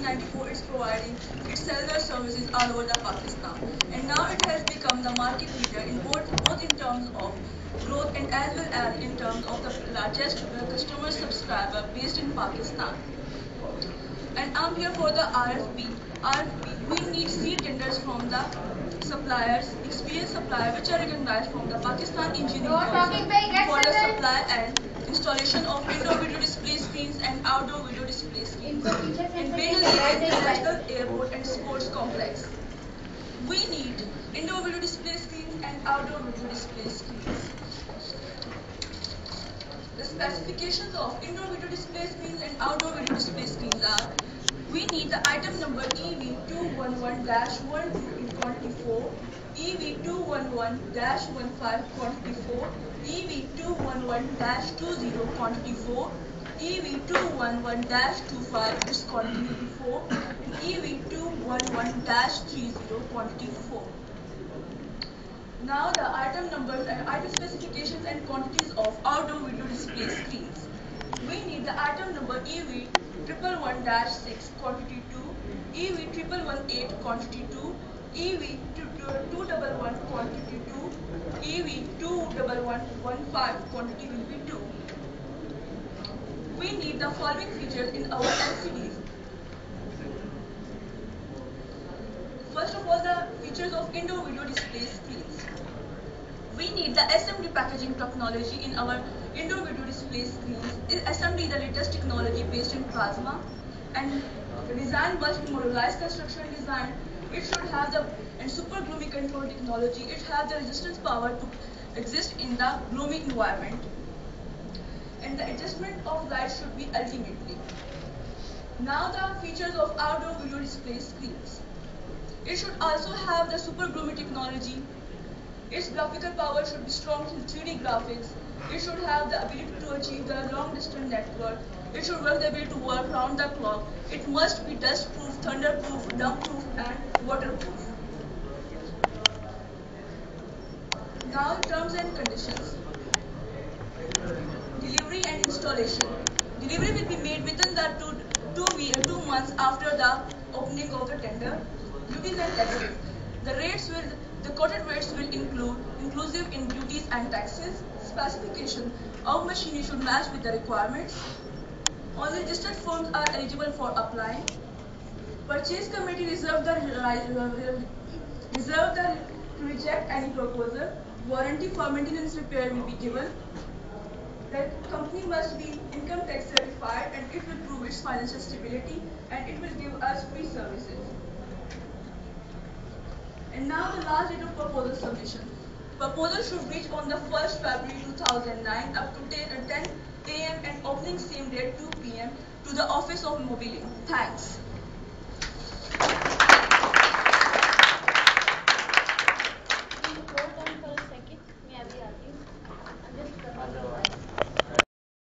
1994, it's providing its cellular services all over the Pakistan. And now it has become the market leader in both in terms of growth and as well as in terms of the largest customer subscriber based in Pakistan. And I'm here for the RFP. We need seed tenders from the suppliers, experienced suppliers which are recognized from the Pakistan Engineering Council for the supply and installation of indoor video display screens and outdoor video display screens in Bengaluru International Airport and Sports Complex. We need indoor video display screens and outdoor video display screens. The specifications of indoor video display screens and outdoor video display screens are: we need the item number EV211-12 in quantity 4, EV211-15 quantity 4, EV211-20 quantity 4, EV211-25 is quantity 4, and EV211-30 quantity 4. Now the item numbers and item specifications and quantities of outdoor video display screens. We need the item number EV111-6 quantity 2, EV118 quantity 2, EV211 quantity 2, EV21115 quantity will be 2. We need the following features in our LCDs. First of all, the features of indoor video display screens. We need the SMD packaging technology in our indoor video display screens. SMD is the latest technology based in plasma, and the design must be modularized construction design. It should have the super gloomy control technology. It has the resistance power to exist in the gloomy environment, and the adjustment of light should be ultimately. Now the features of outdoor video display screens. It should also have the super gloomy technology. Its graphical power should be strong 3D graphics. It should have the ability to achieve the long distance network. It should work the ability to work round the clock. It must be dust proof, thunder proof, dump proof, and waterproof. Now terms and conditions. Delivery and installation. Delivery will be made within the 2 months after the opening of the tender. Duties and taxes. The quoted rates will inclusive in duties and taxes. Specification of machinery should match with the requirements. Only registered firms are eligible for applying. Purchase committee reserve to reject any proposal. Warranty for maintenance repair will be given. The company must be income tax certified, and it will prove its financial stability, and it will give us free services. And now the last date of proposal submission. Proposal should reach on the 1st February 2009 up to 10 a.m. and opening same day 2 p.m. to the office of Mobilink. Thanks.